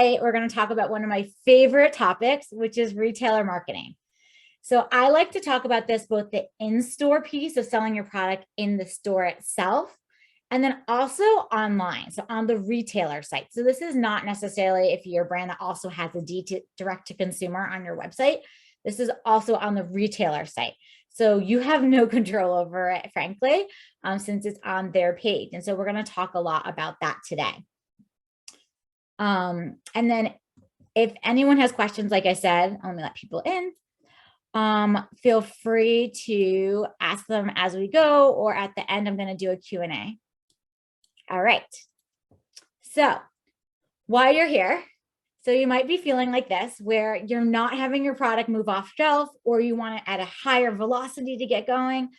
today we're going to talk about one of my favorite topics, which is retailer marketing. So I like to talk about this, both the in-store piece of selling your product in the store itself, and then also online, so on the retailer site. So this is not necessarily if you're a brand that also has a direct to consumer on your website. This is also on the retailer site. So you have no control over it, frankly, since it's on their page. And so we're going to talk a lot about that today. And then if anyone has questions, like I said, let me let people in. Feel free to ask them as we go, or at the end, I'm going to do a Q&A. All right. So while you're here, so you might be feeling like this, where you're not having your product move off shelf, or you want it at a higher velocity to get going.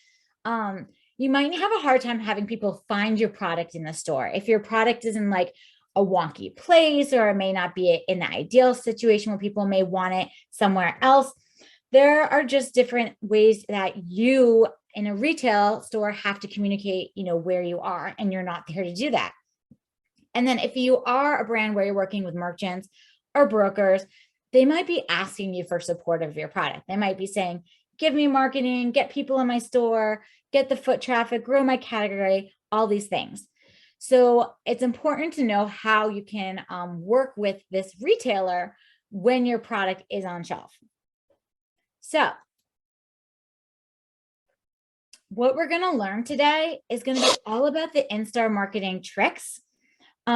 You might have a hard time having people find your product in the store. If your product is in like a wonky place, or it may not be in the ideal situation where people may want it somewhere else, there are just different ways that you in a retail store have to communicate, where you are, and you're not there to do that. And then if you are a brand where you're working with merchants or brokers, they might be asking you for support of your product. They might be saying, give me marketing, get people in my store, get the foot traffic, grow my category, all these things. So it's important to know how you can work with this retailer when your product is on shelf. So what we're going to learn today is going to be all about the in-store marketing tricks.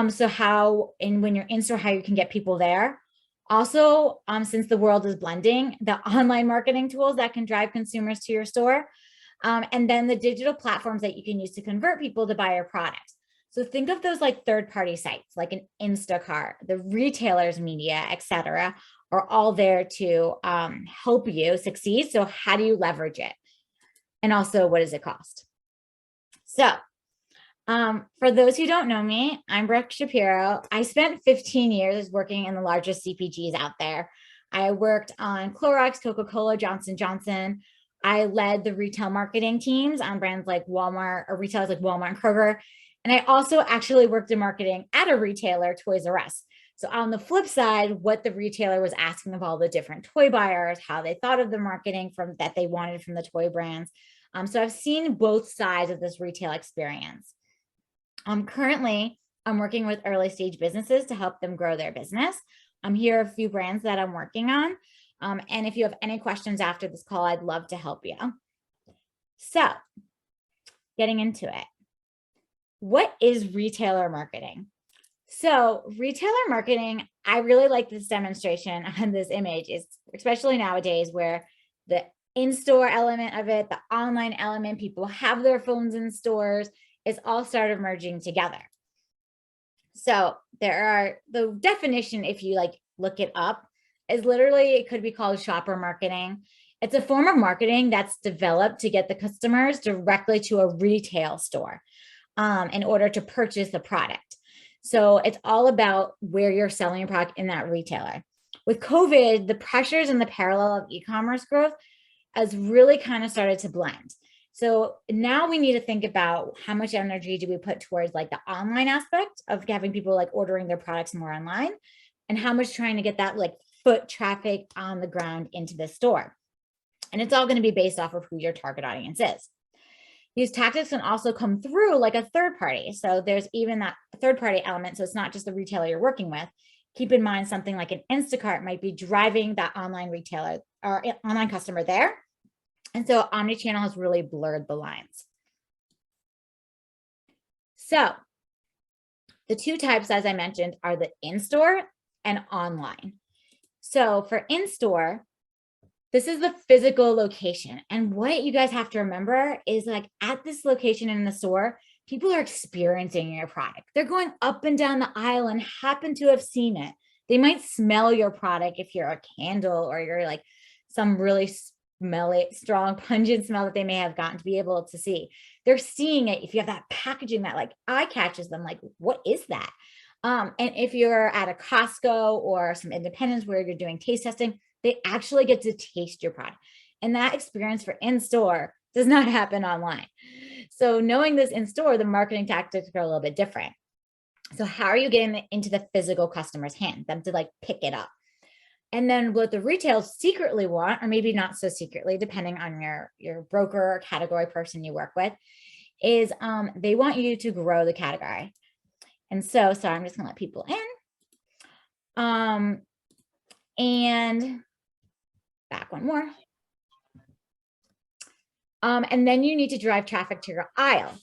So when you're in-store, how you can get people there. Also, since the world is blending, the online marketing tools that can drive consumers to your store. And then the digital platforms that you can use to convert people to buy your products. So think of those like third-party sites, like an Instacart, the retailers' media, etc., are all there to help you succeed. So how do you leverage it? And also, what does it cost? So for those who don't know me, I'm Brooke Shapiro. I spent 15 years working in the largest CPGs out there. I worked on Clorox, Coca-Cola, Johnson & Johnson. I led the retail marketing teams on brands like Walmart, or retailers like Walmart and Kroger. And I also actually worked in marketing at a retailer, Toys R Us. So on the flip side, what the retailer was asking of all the different toy buyers, how they thought of the marketing that they wanted from the toy brands. So I've seen both sides of this retail experience. Currently, I'm working with early stage businesses to help them grow their business. Here are a few brands that I'm working on. And if you have any questions after this call, I'd love to help you. So getting into it. What is retailer marketing? So retailer marketing, I really like this demonstration on this image, is especially nowadays where the in-store element of it, the online element, people have their phones in stores, it's all started merging together. So the definition, if you look it up, is literally, it could be called shopper marketing. It's a form of marketing that's developed to get the customers directly to a retail store in order to purchase the product. So it's all about where you're selling your product in that retailer. With COVID, the pressures and the parallel of e-commerce growth has really kind of started to blend. So now we need to think about how much energy do we put towards the online aspect of having people ordering their products more online, and how much trying to get that foot traffic on the ground into the store. And it's all going to be based off of who your target audience is. These tactics can also come through a third party. So there's even that third party element. So it's not just the retailer you're working with. Keep in mind something like an Instacart might be driving that online retailer or online customer there. And so omnichannel has really blurred the lines. So the two types, as I mentioned, are the in-store and online. So for in-store, this is the physical location. And what you guys have to remember is at this location in the store, people are experiencing your product. They're going up and down the aisle and happen to have seen it. They might smell your product if you're a candle, or you're some really smelly, strong, pungent smell that they may have gotten to be able to see. They're seeing it. If you have that packaging that eye catches them, what is that? And if you're at a Costco or some independents where you're doing taste testing, they actually get to taste your product. And that experience for in-store does not happen online. So knowing this in-store, the marketing tactics are a little bit different. So how are you getting it into the physical customer's hand, them to like pick it up? And then what the retailers secretly want, or maybe not so secretly, depending on your broker or category person you work with, is they want you to grow the category. And so I'm just gonna let people in. And back one more. And then you need to drive traffic to your aisle.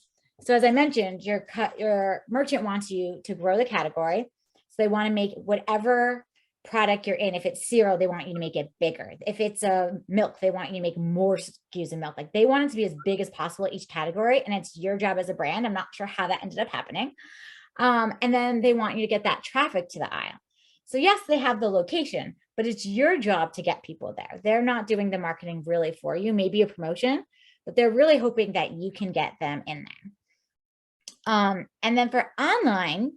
So as I mentioned, your merchant wants you to grow the category. So they want to make whatever product you're in. If it's cereal, they want you to make it bigger. If it's a milk, they want you to make more SKUs of milk. Like they want it to be as big as possible each category. And it's your job as a brand. I'm not sure how that ended up happening. And then they want you to get that traffic to the aisle. So yes, they have the location, but it's your job to get people there. They're not doing the marketing really for you, maybe a promotion, but they're really hoping that you can get them in there. And then for online,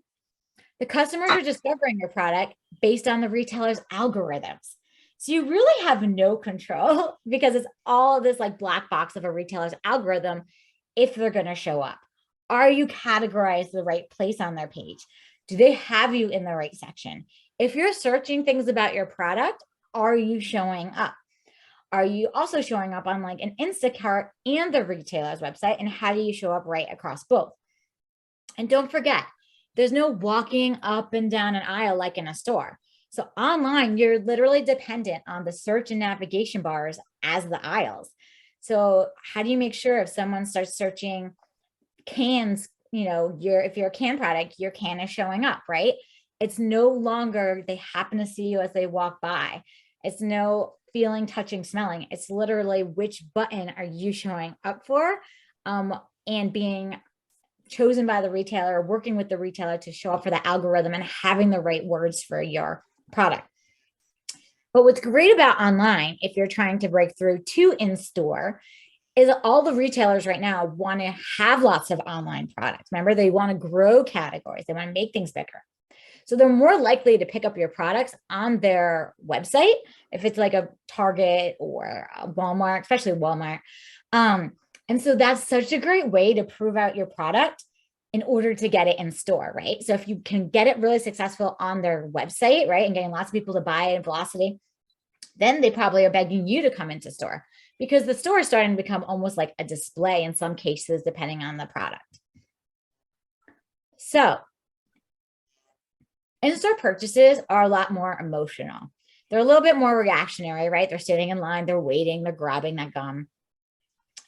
the customers are discovering your product based on the retailer's algorithms. So you really have no control because it's all this like black box of a retailer's algorithm if they're going to show up. Are you categorized the right place on their page? Do they have you in the right section? If you're searching things about your product, are you showing up? Are you also showing up on like an Instacart and the retailer's website? And how do you show up right across both? And don't forget, there's no walking up and down an aisle like in a store. So online, you're literally dependent on the search and navigation bars as the aisles. So how do you make sure if someone starts searching cans, if you're a can product, your can is showing up, right? It's no longer they happen to see you as they walk by. It's no feeling, touching, smelling. It's literally which button are you showing up for, and being chosen by the retailer, working with the retailer to show up for the algorithm and having the right words for your product. But what's great about online, if you're trying to break through to in-store, is all the retailers right now want to have lots of online products. Remember, they want to grow categories. They want to make things bigger. So they're more likely to pick up your products on their website, if it's like a Target or a Walmart, especially Walmart. And so that's such a great way to prove out your product in order to get it in store, right? So if you can get it really successful on their website, right, and getting lots of people to buy it in velocity, then they probably are begging you to come into store, because the store is starting to become almost like a display in some cases, depending on the product. So in-store purchases are a lot more emotional. They're a little bit more reactionary, right? They're sitting in line, they're waiting, they're grabbing that gum.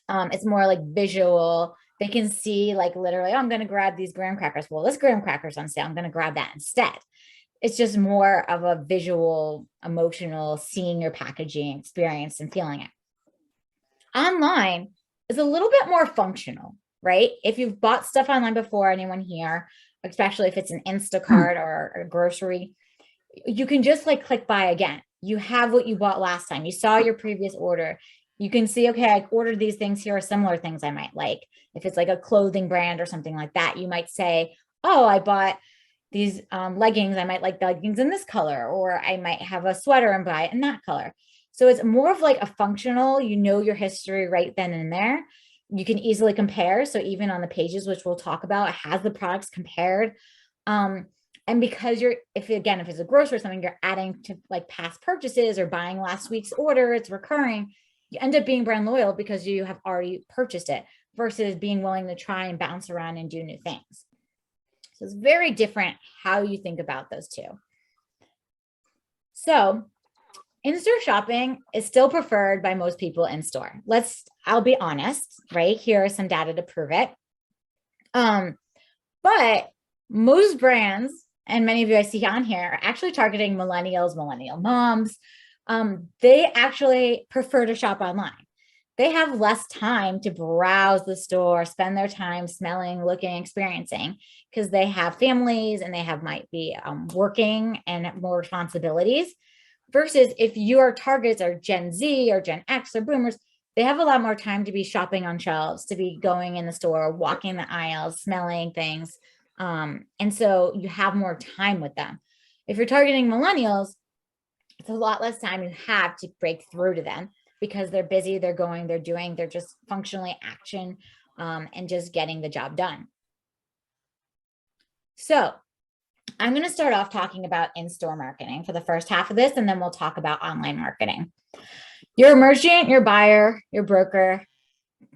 It's more like visual. They can see like literally, oh, I'm going to grab these graham crackers. Well, this graham crackers on sale. I'm going to grab that instead. It's just more of a visual, emotional, seeing your packaging experience and feeling it. Online is a little bit more functional, right? If you've bought stuff online before, anyone here, especially if it's an Instacart or a grocery, you can just like click buy again. You have what you bought last time. You saw your previous order. You can see, okay, I ordered these things. Here are similar things I might like. If it's like a clothing brand or something like that, you might say, oh, I bought these leggings. I might like the leggings in this color, or I might have a sweater and buy it in that color. So it's more of like a functional, your history right then and there. You can easily compare. So even on the pages, which we'll talk about, it has the products compared. And because if it's a grocery or something, you're adding to like past purchases or buying last week's order, it's recurring. You end up being brand loyal because you have already purchased it versus being willing to try and bounce around and do new things. So it's very different how you think about those two. So in-store shopping is still preferred by most people in store. I'll be honest, right? Here are some data to prove it. But most brands, and many of you I see on here, are actually targeting millennials, millennial moms. They actually prefer to shop online. They have less time to browse the store, spend their time smelling, looking, experiencing, because they have families and they might be working and more responsibilities. Versus if your targets are Gen Z or Gen X or boomers, they have a lot more time to be shopping on shelves, to be going in the store, walking the aisles, smelling things. And so you have more time with them. If you're targeting millennials, it's a lot less time you have to break through to them because they're busy, they're going, they're doing, they're just functionally action and just getting the job done. So I'm going to start off talking about in-store marketing for the first half of this, and then we'll talk about online marketing. Your merchant, your buyer, your broker,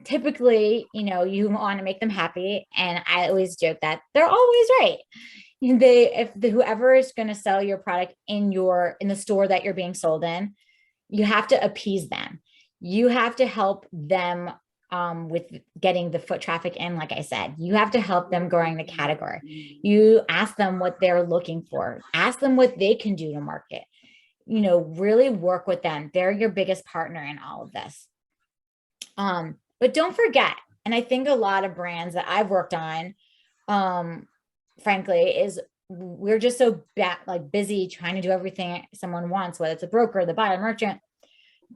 typically, you want to make them happy. And I always joke that they're always right. Whoever is going to sell your product in the store that you're being sold in, you have to appease them. You have to help them with getting the foot traffic in. Like I said, you have to help them growing the category. You ask them what they're looking for, ask them what they can do to market, really work with them. They're your biggest partner in all of this. But don't forget, and I think a lot of brands that I've worked on, frankly, is we're just so busy trying to do everything someone wants, whether it's a broker, the buyer, merchant.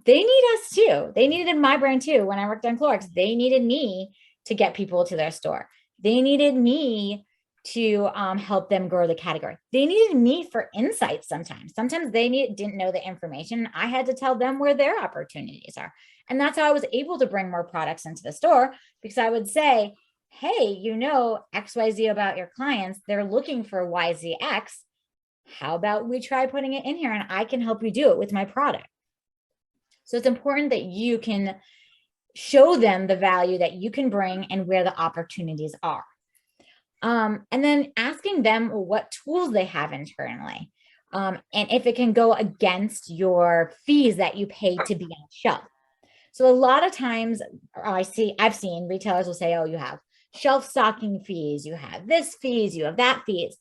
They need us too. They needed my brand too. When I worked on Clorox, they needed me to get people to their store. They needed me to help them grow the category. They needed me for insights sometimes. Sometimes they didn't know the information. I had to tell them where their opportunities are. And that's how I was able to bring more products into the store, because I would say, hey, XYZ about your clients. They're looking for YZX. How about we try putting it in here and I can help you do it with my product? So it's important that you can show them the value that you can bring and where the opportunities are. And then asking them what tools they have internally. And if it can go against your fees that you pay to be on shelf. So a lot of times I've seen retailers will say, oh, you have shelf stocking fees, you have this fees, you have that fees.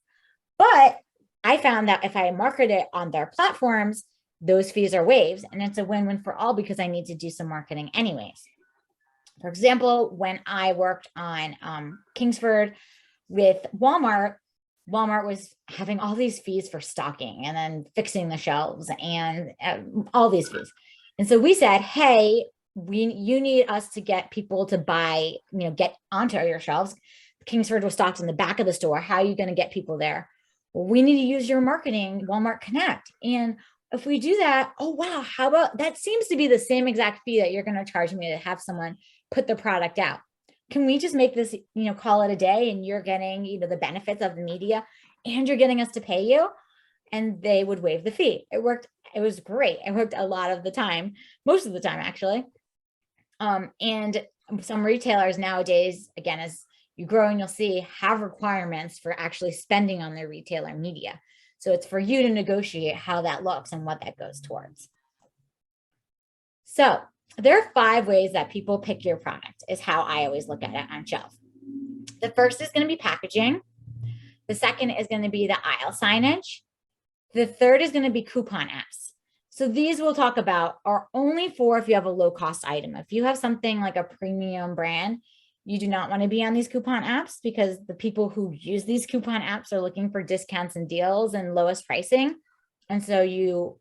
But I found that if I market it on their platforms, those fees are waived, and it's a win-win for all because I need to do some marketing anyways. For example, when I worked on Kingsford with Walmart was having all these fees for stocking and then fixing the shelves and all these fees. And so we said, hey, you need us to get people to buy, get onto your shelves. Kingsford was stocked in the back of the store. How are you going to get people there? Well, we need to use your marketing, Walmart Connect. And if we do that, oh, wow, how about that? Seems to be the same exact fee that you're going to charge me to have someone put the product out. Can we just make this, call it a day, and you're getting, the benefits of the media and you're getting us to pay you? And they would waive the fee. It worked. It was great. It worked a lot of the time, most of the time, actually. And some retailers nowadays, again, as you grow and you'll see, have requirements for actually spending on their retailer media. So it's for you to negotiate how that looks and what that goes towards. So there are 5 ways that people pick your product, is how I always look at it on shelf. The first is going to be packaging. The second is going to be the aisle signage. The third is going to be coupon apps. So these we'll talk about are only for if you have a low cost item. If you have something like a premium brand, you do not want to be on these coupon apps, because the people who use these coupon apps are looking for discounts and deals and lowest pricing. And so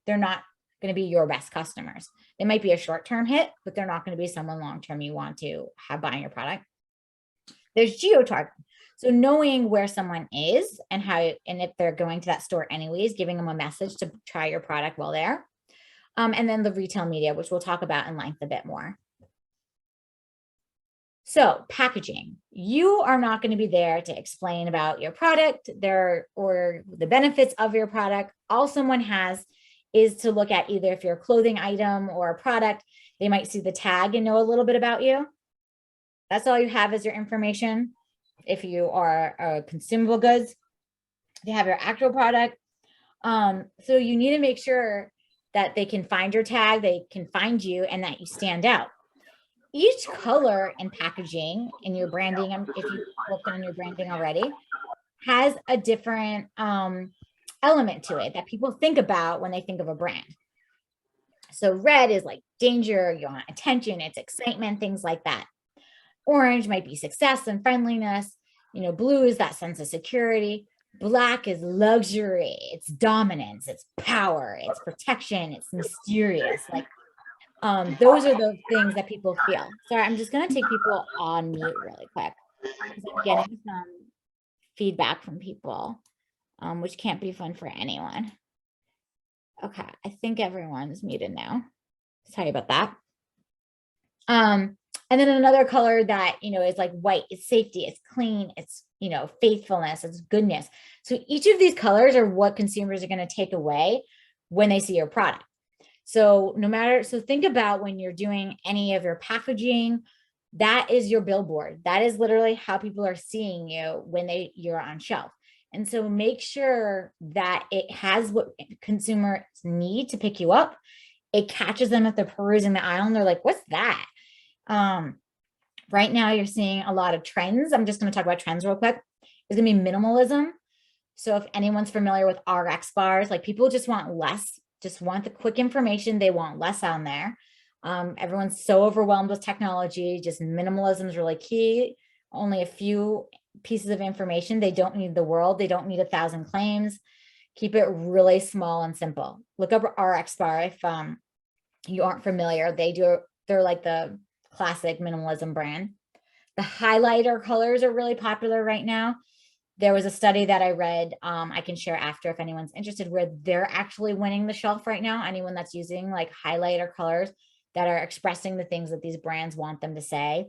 they're not going to be your best customers. They might be a short-term hit, but they're not going to be someone long-term you want to have buying your product. There's geo-targeting. So knowing where someone is and if they're going to that store anyways, giving them a message to try your product while there. And then the retail media, which we'll talk about in length a bit more. So packaging, you are not going to be there to explain about your product or the benefits of your product. All someone has is to look at either if you're a clothing item or a product, they might see the tag and know a little bit about you. That's all you have is your information. If you are consumable goods, they have your actual product. So you need to make sure that they can find your tag, they can find you, and that you stand out. Each color in packaging in your branding, if you've worked on your branding already, has a different element to it that people think about when they think of a brand. So red is like danger, you want attention, it's excitement, things like that. Orange might be success and friendliness. Blue is that sense of security. Black is luxury, it's dominance, it's power, it's protection, it's mysterious. Those are the things that people feel. Sorry, I'm just going to take people on mute really quick, because I'm getting some feedback from people, which can't be fun for anyone. Okay, I think everyone's muted now. Sorry about that. And then another color that, is like white, it's safety, it's clean, it's, faithfulness, it's goodness. So each of these colors are what consumers are going to take away when they see your product. So think about when you're doing any of your packaging, that is your billboard. That is literally how people are seeing you when you're on shelf. And so make sure that it has what consumers need to pick you up. It catches them if they're perusing the aisle and they're like, what's that? Right now you're seeing a lot of trends. I'm just going to talk about trends real quick. It's going to be minimalism. So if anyone's familiar with RX bars, like people just want less, just want the quick information. They want less on there. Everyone's so overwhelmed with technology. Just minimalism is really key. Only a few pieces of information. They don't need the world. They don't need 1,000 claims. Keep it really small and simple. Look up RX bar if you aren't familiar. They're like the classic minimalism brand. The highlighter colors are really popular right now. There was a study that I read, I can share after if anyone's interested, where they're actually winning the shelf right now. Anyone that's using like highlighter colors that are expressing the things that these brands want them to say.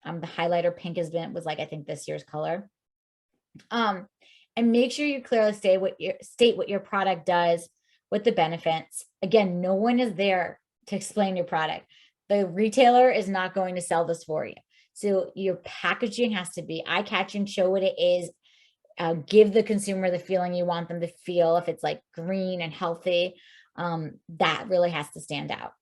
The highlighter pink was like, I think this year's color. And make sure you clearly state what your product does, what the benefits. Again, no one is there to explain your product. The retailer is not going to sell this for you. So your packaging has to be eye-catching, show what it is, give the consumer the feeling you want them to feel. If it's like green and healthy, that really has to stand out.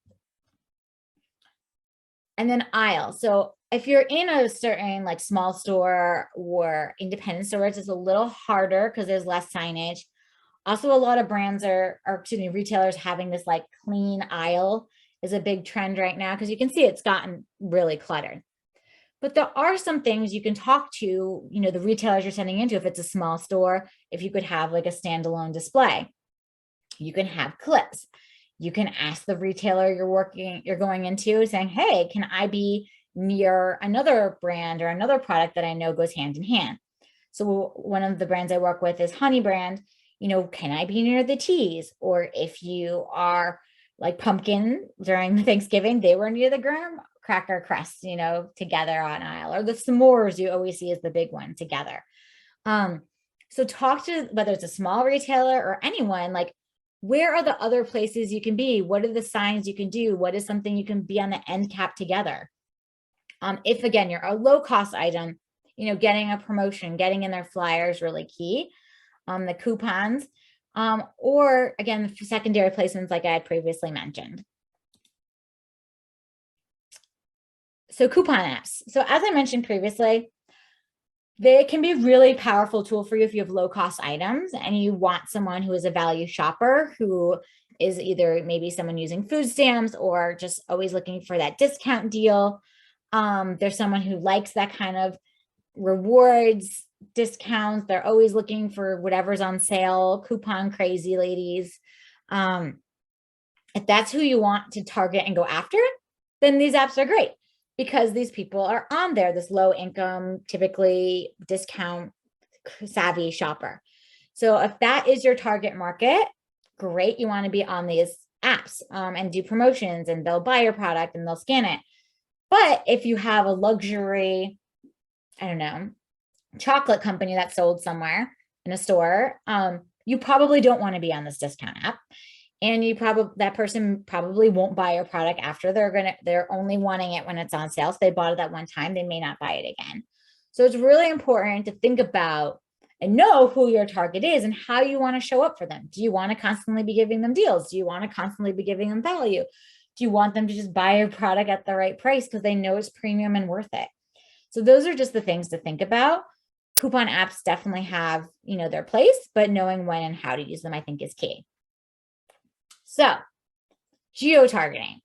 And then aisle. So if you're in a certain like small store or independent stores, it's a little harder because there's less signage. Also, a lot of brands retailers having this like clean aisle is a big trend right now because you can see it's gotten really cluttered. But there are some things you can talk to, the retailers you're sending into. If it's a small store, if you could have like a standalone display, you can have clips. You can ask the retailer you're going into saying, hey, can I be near another brand or another product that I know goes hand in hand? So one of the brands I work with is Honey Brand. Can I be near the teas? Or if you are like Pumpkin during Thanksgiving, they were near the graham cracker crust, together on aisle, or the s'mores you always see as the big one together. So talk to, whether it's a small retailer or anyone, like, where are the other places you can be? What are the signs you can do? What is something you can be on the end cap together? If again, you're a low cost item, getting a promotion, getting in their flyers, really key. The coupons, or again, secondary placements like I had previously mentioned. So coupon apps. So as I mentioned previously, they can be a really powerful tool for you if you have low cost items and you want someone who is a value shopper, who is either maybe someone using food stamps or just always looking for that discount deal. There's someone who likes that kind of rewards, discounts. They're always looking for whatever's on sale, coupon crazy ladies. If that's who you want to target and go after, then these apps are great because these people are on there, this low income, typically discount savvy shopper. So if that is your target market, great. You want to be on these apps and do promotions, and they'll buy your product and they'll scan it. But if you have a luxury, I don't know, chocolate company that's sold somewhere in a store, you probably don't want to be on this discount app. And that person probably won't buy your product after. They're only wanting it when it's on sale. So they bought it that one time, they may not buy it again. So it's really important to think about and know who your target is and how you want to show up for them. Do you want to constantly be giving them deals? Do you want to constantly be giving them value? Do you want them to just buy your product at the right price because they know it's premium and worth it? So those are just the things to think about. Coupon apps definitely have, their place, but knowing when and how to use them, I think, is key. So geo-targeting.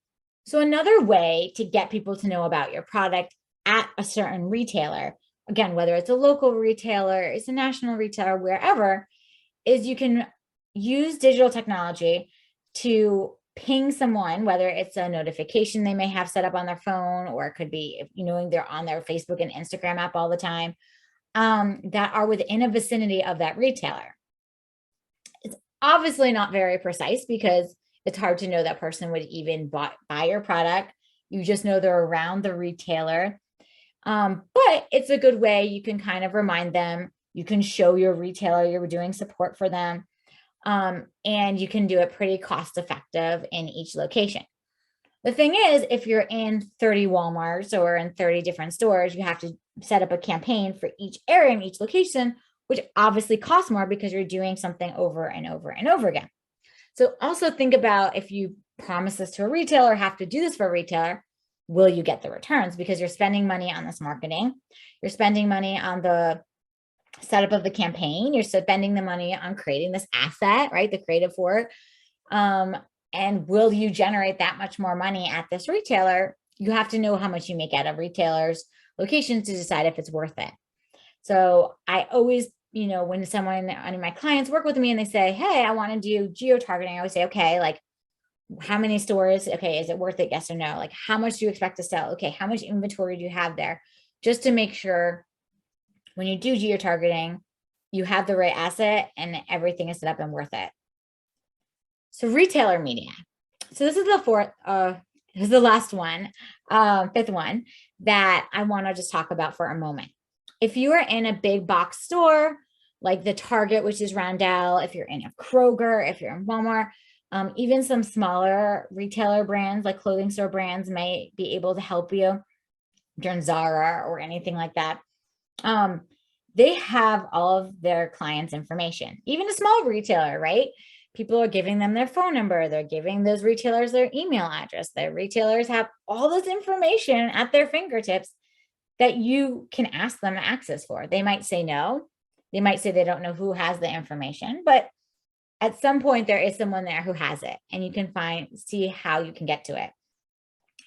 So another way to get people to know about your product at a certain retailer, again, whether it's a local retailer, it's a national retailer, wherever, is you can use digital technology to ping someone, whether it's a notification they may have set up on their phone, or it could be, they're on their Facebook and Instagram app all the time, that are within a vicinity of that retailer. It's obviously not very precise because it's hard to know that person would even buy your product. You just know they're around the retailer. But it's a good way you can kind of remind them You can show your retailer you're doing support for them. And you can do it pretty cost effective in each location. The thing is, if you're in 30 Walmarts or in 30 different stores, you have to set up a campaign for each area and each location, which obviously costs more because you're doing something over and over and over again. So also think about, if you promise this to a retailer, have to do this for a retailer, will you get the returns? Because you're spending money on this marketing. You're spending money on the setup of the campaign. You're spending the money on creating this asset, right? The creative for it. And will you generate that much more money at this retailer? You have to know how much you make out of retailers' locations to decide if it's worth it. So I always, when someone, any of my clients work with me and they say, hey, I want to do geo-targeting, I always say, okay, like, how many stores? Okay, is it worth it? Yes or no? Like, how much do you expect to sell? Okay, how much inventory do you have there? Just to make sure when you do geo-targeting, you have the right asset and everything is set up and worth it. So retailer media. So this is the last one, fifth one that I want to just talk about for a moment. If you are in a big box store, like the Target, which is Roundel, if you're in a Kroger, if you're in Walmart, even some smaller retailer brands like clothing store brands may be able to help you during Zara or anything like that. They have all of their clients' information, even a small retailer, right? People are giving them their phone number. They're giving those retailers their email address. Their retailers have all this information at their fingertips that you can ask them access for. They might say no. They might say they don't know who has the information, but at some point there is someone there who has it, and you can see how you can get to it.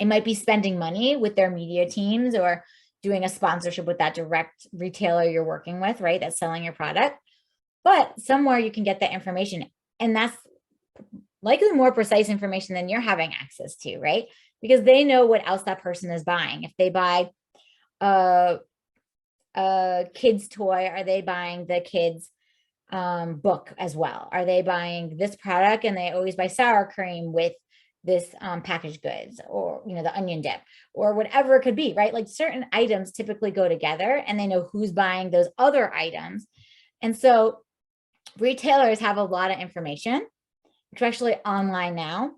It might be spending money with their media teams or doing a sponsorship with that direct retailer you're working with, right? That's selling your product, but somewhere you can get that information. And that's likely more precise information than you're having access to, right? Because they know what else that person is buying. If they buy a kid's toy, are they buying the kid's book as well? Are they buying this product and they always buy sour cream with this packaged goods, or the onion dip, or whatever it could be, right? Like certain items typically go together, and they know who's buying those other items. And so retailers have a lot of information, especially online now.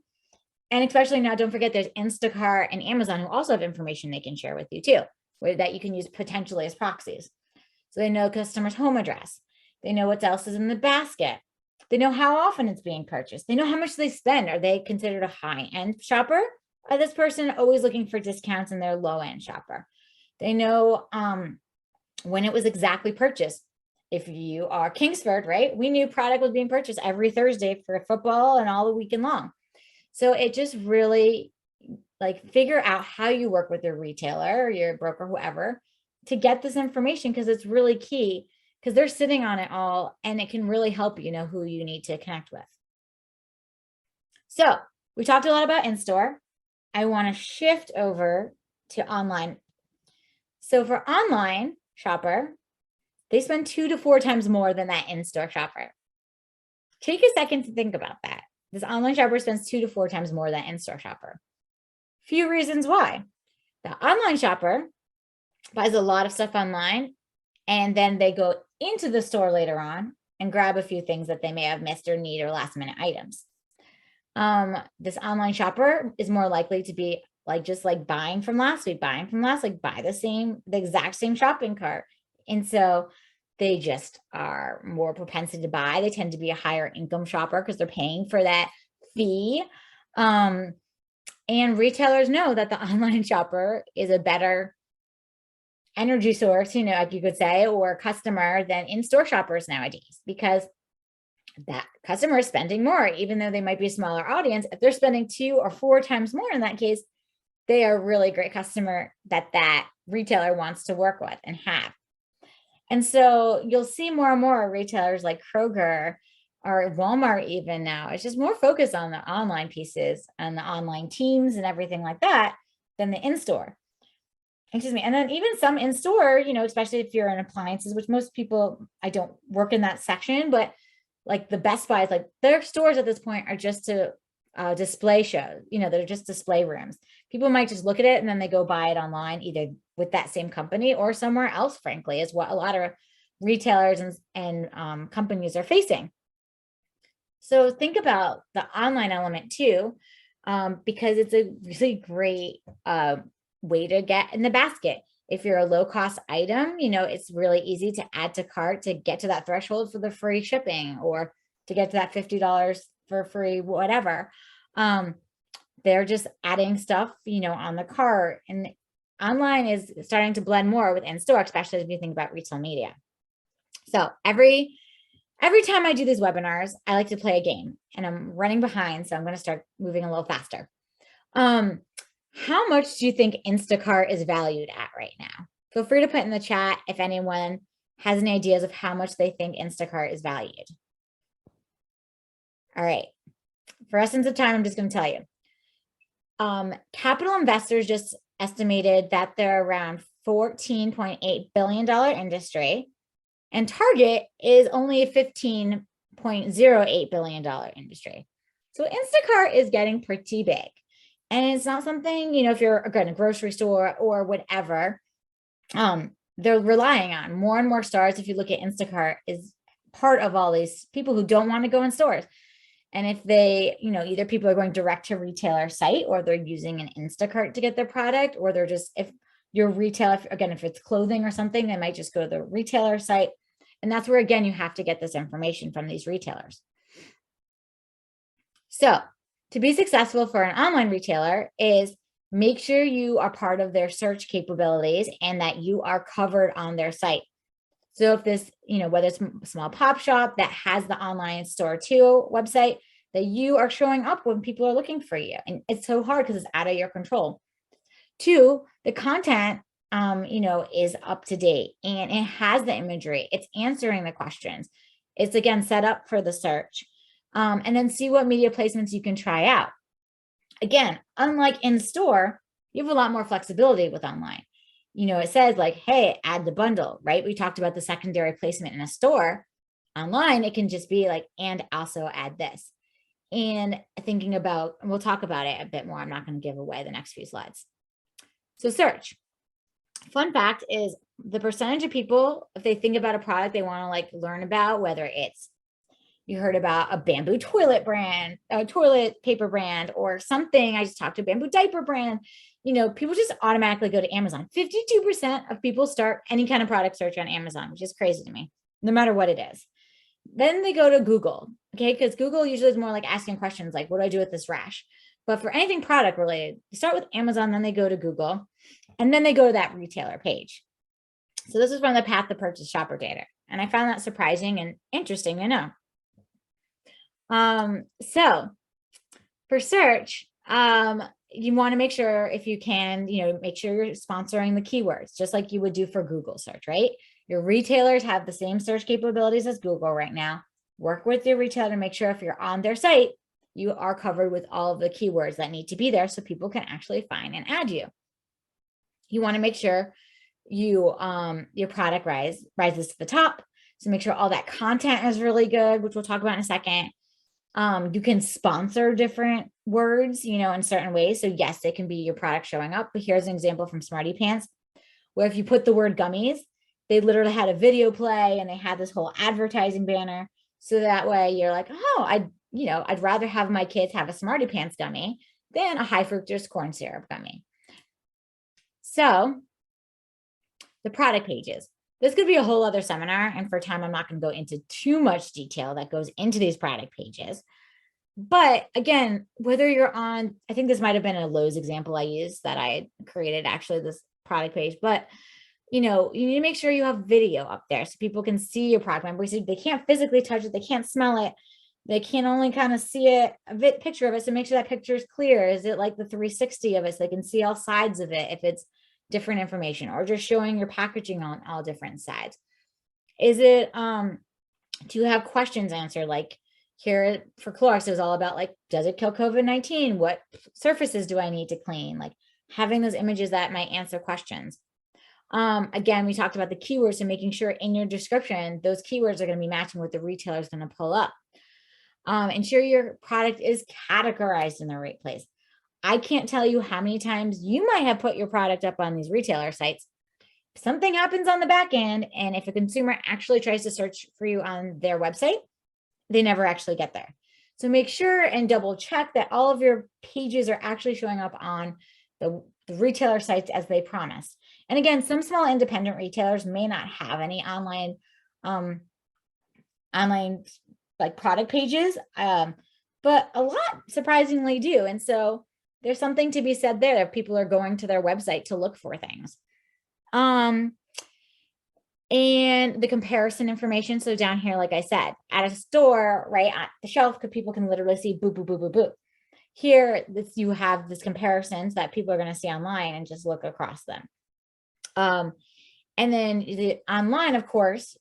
And especially now, don't forget, there's Instacart and Amazon who also have information they can share with you too, that you can use potentially as proxies. So they know customers' home address. They know what else is in the basket. They know how often it's being purchased. They know how much they spend. Are they considered a high-end shopper? Or this person always looking for discounts and they're a low-end shopper? They know when it was exactly purchased. If you are Kingsford, right? We knew product was being purchased every Thursday for football and all the weekend long. So it just really, like, figure out how you work with your retailer or your broker, whoever, to get this information, because it's really key, because they're sitting on it all, and it can really help you know who you need to connect with. So we talked a lot about in-store. I want to shift over to online. So for online shopper, they spend 2 to 4 times more than that in-store shopper. Take a second to think about that. This online shopper spends 2 to 4 times more than in-store shopper. Few reasons why. The online shopper buys a lot of stuff online, and then they go into the store later on and grab a few things that they may have missed or need, or last minute items. This online shopper is more likely to be just like buying from last week, buy the exact same shopping cart. And so they just are more propensity to buy. They tend to be a higher income shopper because they're paying for that fee. And retailers know that the online shopper is a better energy source, like you could say, or customer than in-store shoppers nowadays, because that customer is spending more, even though they might be a smaller audience. If they're spending 2 or 4 times more, in that case, they are a really great customer that retailer wants to work with and have. And so you'll see more and more retailers like Kroger or Walmart even now. It's just more focused on the online pieces and the online teams and everything like that than the in-store. Excuse me. And then even some in-store, especially if you're in appliances, which most people, I don't work in that section, but like the Best Buys, like their stores at this point are just to display shows, they're just display rooms. People might just look at it and then they go buy it online, either with that same company or somewhere else, frankly, is what a lot of retailers and companies are facing. So think about the online element too, because it's a really great way to get in the basket. If you're a low cost item, it's really easy to add to cart to get to that threshold for the free shipping or to get to that $50 for free, whatever. They're just adding stuff, on the cart, and online is starting to blend more with in-store, especially if you think about retail media. So every time I do these webinars, I like to play a game, and I'm running behind, so I'm going to start moving a little faster. How much do you think Instacart is valued at right now? Feel free to put in the chat if anyone has any ideas of how much they think Instacart is valued. All right. For essence of time, I'm just going to tell you. Capital investors just estimated that they're around $14.8 billion industry, and Target is only a $15.08 billion industry. So Instacart is getting pretty big. And it's not something, if you're going to grocery store or whatever, they're relying on. More and more stores, if you look at Instacart, is part of all these people who don't want to go in stores. And if they, either people are going direct to retailer site, or they're using an Instacart to get their product, or they're just, if your retailer, again, if it's clothing or something, they might just go to the retailer site. And that's where, again, you have to get this information from these retailers. So to be successful for an online retailer is make sure you are part of their search capabilities and that you are covered on their site. So if this, whether it's a small pop shop that has the online store too website, that you are showing up when people are looking for you. And it's so hard because it's out of your control. 2, the content, is up to date and it has the imagery. It's answering the questions. It's, again, set up for the search. And then see what media placements you can try out. Again, unlike in store, you have a lot more flexibility with online. It says like, hey, add the bundle, right? We talked about the secondary placement in a store. Online, it can just be like, and also add this. And thinking about, and we'll talk about it a bit more. I'm not going to give away the next few slides. So search. Fun fact is the percentage of people, if they think about a product they want to like learn about, whether it's you heard about a bamboo toilet brand, a toilet paper brand, or something. I just talked to a bamboo diaper brand. People just automatically go to Amazon. 52% of people start any kind of product search on Amazon, which is crazy to me, no matter what it is. Then they go to Google, okay? Because Google usually is more like asking questions like, what do I do with this rash? But for anything product related, you start with Amazon, then they go to Google, and then they go to that retailer page. So this is from the Path to Purchase shopper data. And I found that surprising and interesting to know. So for search, you want to make sure, if you can, make sure you're sponsoring the keywords, just like you would do for Google search, right? Your retailers have the same search capabilities as Google right now. Work with your retailer to make sure if you're on their site, you are covered with all of the keywords that need to be there so people can actually find and add you. You want to make sure your product rises to the top. So make sure all that content is really good, which we'll talk about in a second. You can sponsor different words, in certain ways. So yes, it can be your product showing up, but here's an example from Smarty Pants, where if you put the word gummies, they literally had a video play and they had this whole advertising banner. So that way you're like, oh, I'd rather have my kids have a Smarty Pants gummy than a high fructose corn syrup gummy. So the product pages. This could be a whole other seminar, and for time, I'm not going to go into too much detail that goes into these product pages. But again, whether you're on, I think this might have been a Lowe's example I used that I created, actually, this product page. But, you need to make sure you have video up there so people can see your product. Remember, we said they can't physically touch it. They can't smell it. They can only kind of see it, picture of it. So make sure that picture is clear. Is it like the 360 of it so they can see all sides of it if it's different information, or just showing your packaging on all different sides? Is it, do you have questions answered? Like here for Clorox, it was all about like, does it kill COVID-19? What surfaces do I need to clean? Like having those images that might answer questions. Again, we talked about the keywords and making sure in your description, those keywords are going to be matching what the retailer is going to pull up. Ensure your product is categorized in the right place. I can't tell you how many times you might have put your product up on these retailer sites something happens on the back end, and if a consumer actually tries to search for you on their website, they never actually get there. So make sure and double check that all of your pages are actually showing up on the retailer sites as they promised. And again, some small independent retailers may not have any online like product pages, but a lot surprisingly do. And so there's something to be said there if people are going to their website to look for things. And the comparison information. So down here, like I said, at a store, right at the shelf, people can literally see boop, boop, boop, boop, boop. Here, you have this comparisons that people are going to see online and just look across them. And then online, of course,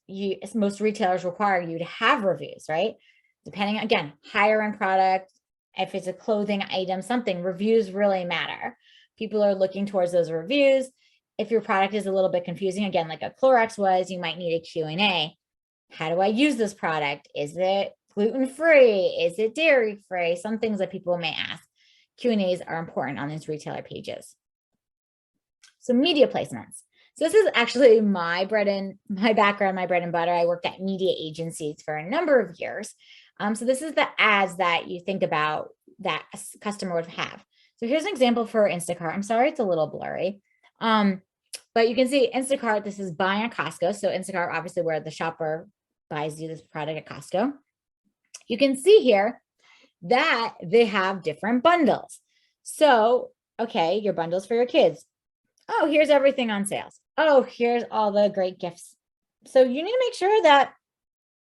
most retailers require you to have reviews, right? Depending, again, higher end product, if it's a clothing item, something, reviews really matter. People are looking towards those reviews. If your product is a little bit confusing, again, like a Clorox was, you might need a Q&A. How do I use this product? Is it gluten-free? Is it dairy-free? Some things that people may ask. Q&As are important on these retailer pages. So media placements. So this is actually my background, my bread and butter. I worked at media agencies for a number of years. So this is the ads that you think about that a customer would have. So here's an example for Instacart. I'm sorry, it's a little blurry. But you can see Instacart, this is buying at Costco. So Instacart, obviously where the shopper buys you this product at Costco. You can see here that they have different bundles. So, okay, your bundles for your kids. Oh, here's everything on sales. Oh, here's all the great gifts. So you need to make sure that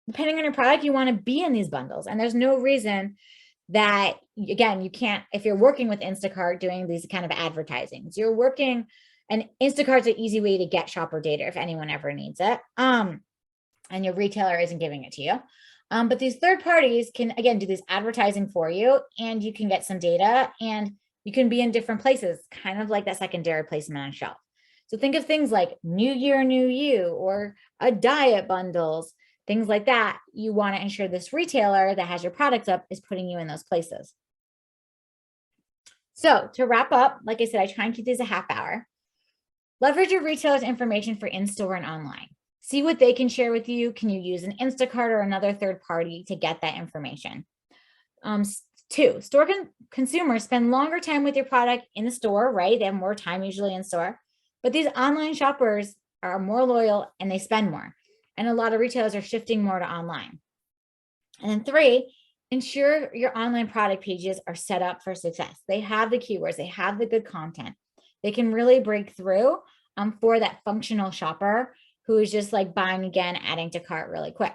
depending on your product, you want to be in these bundles. And there's no reason that, again, you can't, if you're working with Instacart doing these kind of advertisings, you're working, and Instacart's an easy way to get shopper data if anyone ever needs it. And your retailer isn't giving it to you. But these third parties can, again, do this advertising for you, and you can get some data, and you can be in different places, kind of like that secondary placement on shelf. So think of things like New Year, New You, or a diet bundles, things like that. You want to ensure this retailer that has your products up is putting you in those places. So to wrap up, like I said, I try and keep these a half hour. Leverage your retailer's information for in-store and online. See what they can share with you. Can you use an Instacart or another third party to get that information? 2, store consumers spend longer time with your product in the store, right? They have more time usually in store, but these online shoppers are more loyal and they spend more. And a lot of retailers are shifting more to online. And then 3, ensure your online product pages are set up for success. They have the keywords, they have the good content. They can really break through for that functional shopper who is just like buying again, adding to cart really quick.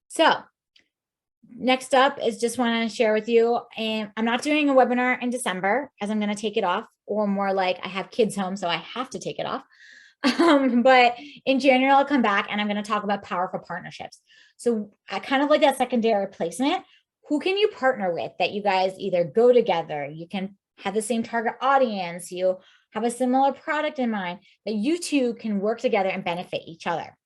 So next up is just want to share with you, and I'm not doing a webinar in December as I'm going to take it off, or more like I have kids home, so I have to take it off. But in January, I'll come back and I'm going to talk about powerful partnerships. So I kind of like that secondary placement. Who can you partner with that you guys either go together? You can have the same target audience. You have a similar product in mind that you two can work together and benefit each other.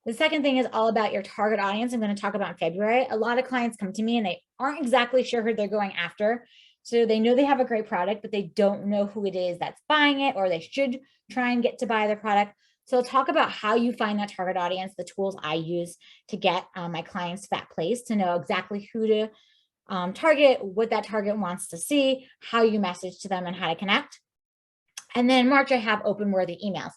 The second thing is all about your target audience. I'm going to talk about in February. A lot of clients come to me and they aren't exactly sure who they're going after. So they know they have a great product, but they don't know who it is that's buying it, or they should try and get to buy their product. So I'll talk about how you find that target audience, the tools I use to get my clients to that place, to know exactly who to target, what that target wants to see, how you message to them, and how to connect. And then March, I have open worthy emails.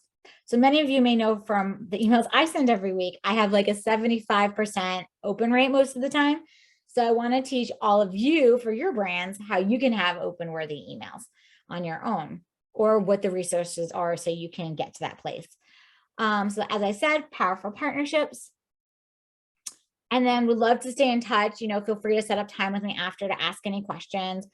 So many of you may know from the emails I send every week, I have like a 75% open rate most of the time. So I want to teach all of you for your brands how you can have open worthy emails on your own, or what the resources are so you can get to that place. So as I said, powerful partnerships. And then would love to stay in touch. Feel free to set up time with me after to ask any questions.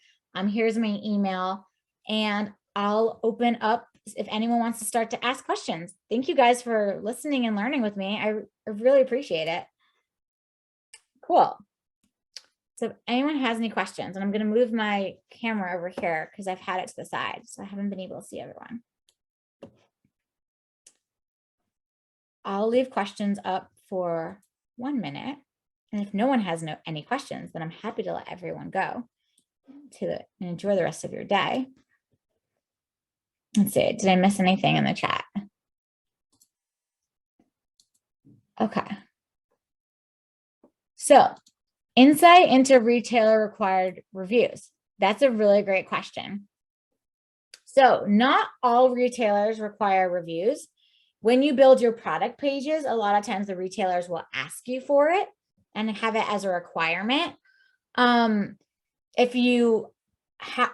Here's my email, and I'll open up if anyone wants to start to ask questions. Thank you guys for listening and learning with me. I really appreciate it. Cool. So if anyone has any questions, and I'm going to move my camera over here because I've had it to the side, so I haven't been able to see everyone. I'll leave questions up for 1 minute. And if no one has any questions, then I'm happy to let everyone go and enjoy the rest of your day. Let's see, did I miss anything in the chat? Okay. So, insight into retailer required reviews. That's a really great question. So, not all retailers require reviews. When you build your product pages, a lot of times the retailers will ask you for it and have it as a requirement. If you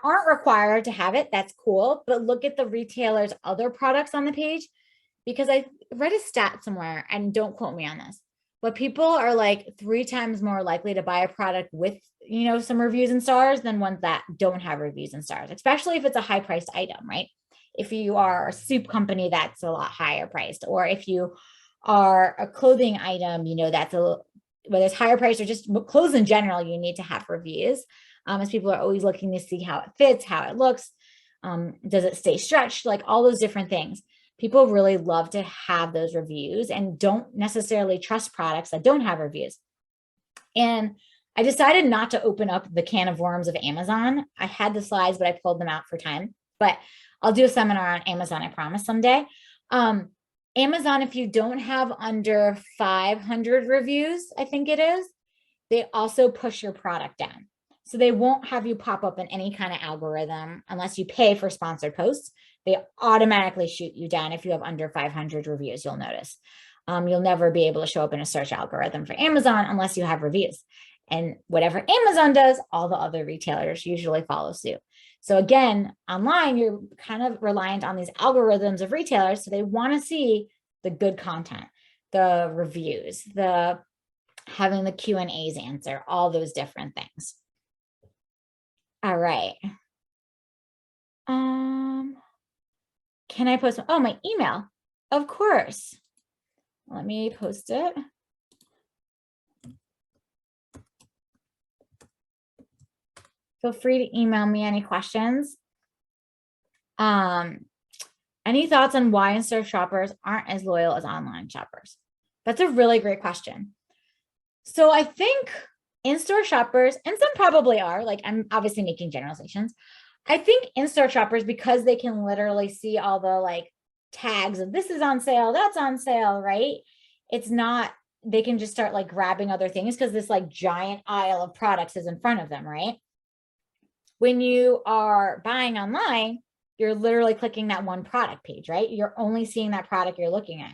aren't required to have it, that's cool. But look at the retailer's other products on the page, because I read a stat somewhere, and don't quote me on this, but people are like 3 times more likely to buy a product with, some reviews and stars than ones that don't have reviews and stars, especially if it's a high priced item, right? If you are a soup company, that's a lot higher priced, or if you are a clothing item, that's whether it's higher priced or just clothes in general, you need to have reviews, as people are always looking to see how it fits, how it looks, does it stay stretched, like all those different things. People really love to have those reviews and don't necessarily trust products that don't have reviews. And I decided not to open up the can of worms of Amazon. I had the slides, but I pulled them out for time. But I'll do a seminar on Amazon, I promise, someday. Amazon, if you don't have under 500 reviews, I think it is, they also push your product down. So they won't have you pop up in any kind of algorithm unless you pay for sponsored posts. They automatically shoot you down if you have under 500 reviews, you'll notice. You'll never be able to show up in a search algorithm for Amazon unless you have reviews. And whatever Amazon does, all the other retailers usually follow suit. So again, online, you're kind of reliant on these algorithms of retailers. So they want to see the good content, the reviews, the having the Q&As answer, all those different things. All right. Can I post? Oh, my email. Of course. Let me post it. Feel free to email me any questions. Any thoughts on why in-store shoppers aren't as loyal as online shoppers? That's a really great question. So I think in-store shoppers, and some probably are, like I'm obviously making generalizations. I think in-store shoppers, because they can literally see all the like tags of this is on sale, that's on sale, right? It's not, they can just start like grabbing other things because this like giant aisle of products is in front of them, right? When you are buying online, you're literally clicking that one product page, right? You're only seeing that product you're looking at.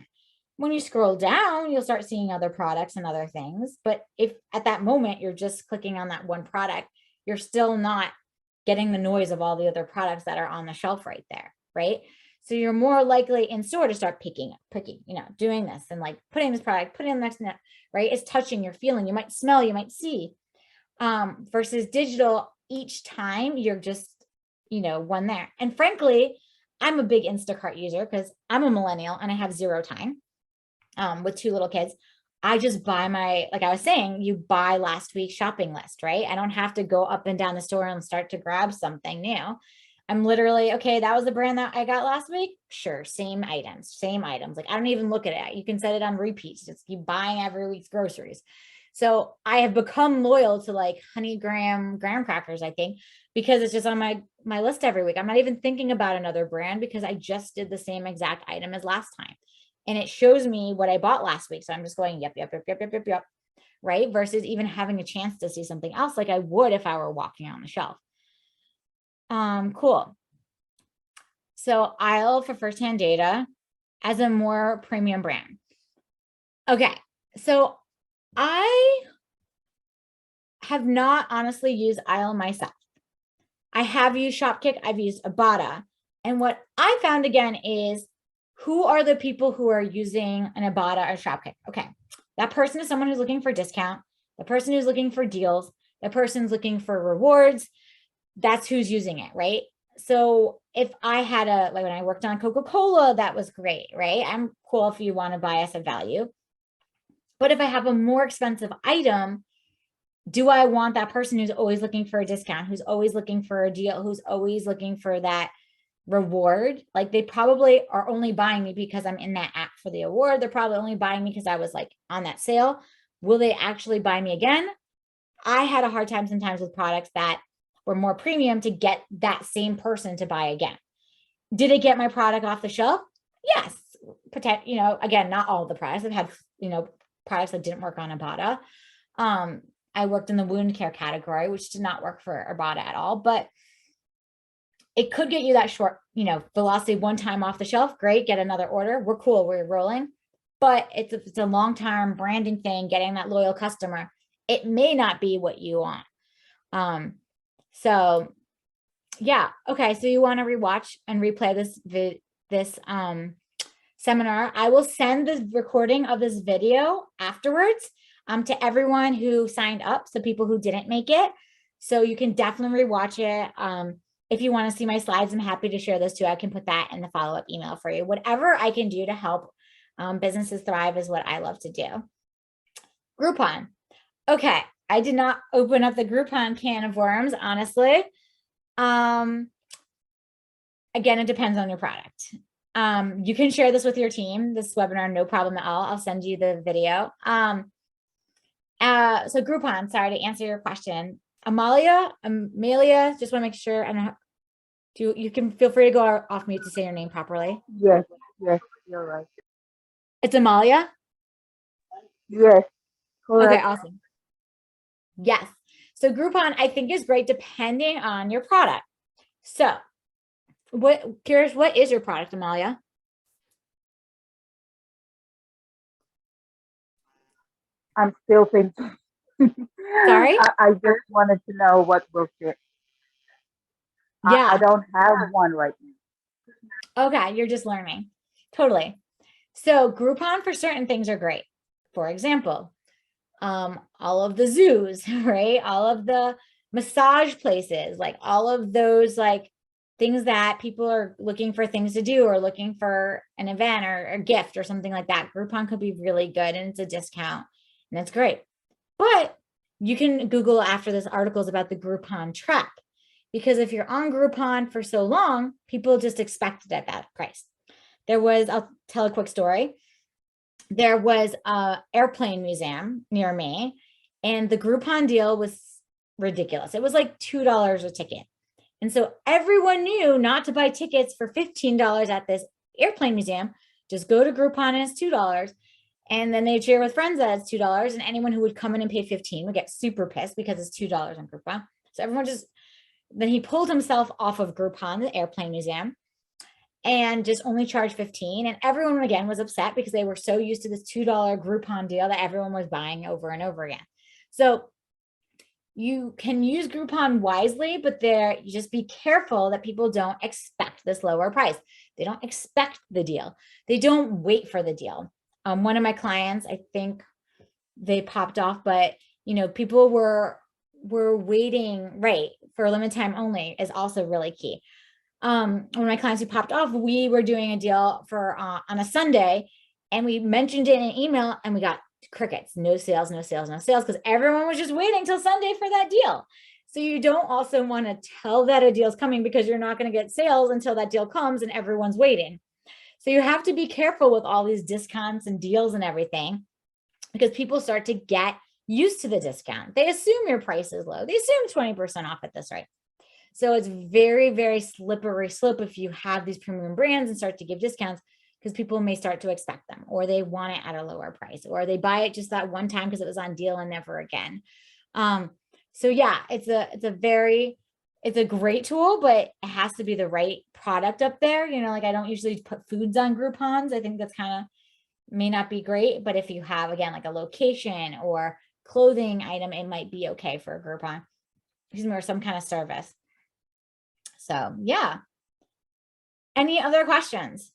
When you scroll down, you'll start seeing other products and other things. But if at that moment you're just clicking on that one product, you're still not getting the noise of all the other products that are on the shelf right there, right? So you're more likely in store to start picking, doing this and like putting this product, putting the next, right? It's touching, you're feeling, you might smell, you might see. Versus digital, each time you're just, one there. And frankly, I'm a big Instacart user because I'm a millennial and I have zero time. With 2 little kids, I just buy like I was saying, you buy last week's shopping list, right? I don't have to go up and down the store and start to grab something new. I'm literally, okay, that was the brand that I got last week. Sure. Same items. Like I don't even look at it. You can set it on repeat. Just keep buying every week's groceries. So I have become loyal to like Honey graham crackers, I think, because it's just on my list every week. I'm not even thinking about another brand because I just did the same exact item as last time. And it shows me what I bought last week. So I'm just going, yep, right? Versus even having a chance to see something else like I would if I were walking on the shelf. Cool. So Aisle for firsthand data as a more premium brand. Okay. So I have not honestly used Aisle myself. I have used Shopkick. I've used Ibotta. And what I found again is, who are the people who are using an Ibotta or Shopkick? Okay, that person is someone who's looking for discount. The person who's looking for deals. The person's looking for rewards. That's who's using it, right? So if I had like when I worked on Coca-Cola, that was great, right? I'm cool if you want to buy us a value. But if I have a more expensive item, do I want that person who's always looking for a discount, who's always looking for a deal, who's always looking for that reward? Like they probably are only buying me because I'm in that app for the award. They're probably only buying me because I was like on that sale. Will they actually buy me again? I had a hard time sometimes with products that were more premium to get that same person to buy again. Did it get my product off the shelf? Yes. Again, not all the products. I've had, products that didn't work on Ibotta. I worked in the wound care category, which did not work for Ibotta at all, but it could get you that short, velocity one time off the shelf. Great. Get another order. We're cool. We're rolling, but it's a long-term branding thing, getting that loyal customer. It may not be what you want. So yeah. Okay. So you want to rewatch and replay this seminar. I will send the recording of this video afterwards to everyone who signed up. So people who didn't make it. So you can definitely rewatch it. If you want to see my slides, I'm happy to share those too. I can put that in the follow-up email for you. Whatever I can do to help businesses thrive is what I love to do. Groupon. Okay. I did not open up the Groupon can of worms, honestly. Again, it depends on your product. You can share this with your team, this webinar, no problem at all. I'll send you the video. So Groupon, sorry to answer your question. Amelia, just want to make sure, and you can feel free to go off mute to say your name properly. Yes, you're right. It's Amalia? Yes, correct. Okay, awesome. Yes. So Groupon, I think, is great depending on your product. So what is your product, Amalia? I'm still thinking. Sorry? I just wanted to know what will fit. Yeah. I don't have one right now. Okay, you're just learning. Totally. So Groupon for certain things are great. For example, all of the zoos, right? All of the massage places, like all of those things that people are looking for things to do or looking for an event or a gift or something like that. Groupon could be really good and it's a discount and it's great. But you can Google after this articles about the Groupon trap, because if you're on Groupon for so long, people just expect it at that price. I'll tell a quick story. There was an airplane museum near me and the Groupon deal was ridiculous. It was like $2 a ticket. And so everyone knew not to buy tickets for $15 at this airplane museum. Just go to Groupon and it's $2. And then they'd share with friends that it's $2. And anyone who would come in and pay $15 would get super pissed because it's $2 on Groupon. So then he pulled himself off of Groupon, the airplane museum, and just only charged $15. And everyone again was upset because they were so used to this $2 Groupon deal that everyone was buying over and over again. So you can use Groupon wisely, but you just be careful that people don't expect this lower price. They don't expect the deal. They don't wait for the deal. One of my clients, I think they popped off, but people were waiting, right, for a limited time only is also really key. One of my clients who popped off, we were doing a deal for on a Sunday and we mentioned it in an email and we got crickets, no sales, because everyone was just waiting till Sunday for that deal. So you don't also want to tell that a deal's coming because you're not going to get sales until that deal comes and everyone's waiting. So you have to be careful with all these discounts and deals and everything because people start to get used to the discount. They assume your price is low. They assume 20% off at this rate. So it's very, very slippery slope if you have these premium brands and start to give discounts, because people may start to expect them, or they want it at a lower price, or they buy it just that one time because it was on deal and never again. So yeah, it's a great tool, but it has to be the right product up there. I don't usually put foods on Groupons. I think that's may not be great, but if you have, again, like a location or clothing item, it might be okay for a Groupon, or some kind of service. So yeah. Any other questions?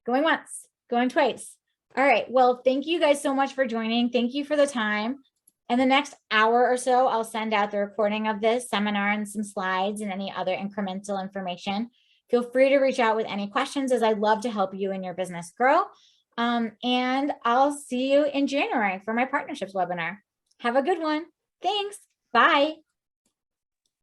Going once, going twice. All right. Well, thank you guys so much for joining. Thank you for the time. In the next hour or so, I'll send out the recording of this seminar and some slides and any other incremental information. Feel free to reach out with any questions, as I'd love to help you and your business grow. And I'll see you in January for my partnerships webinar. Have a good one. Thanks. Bye.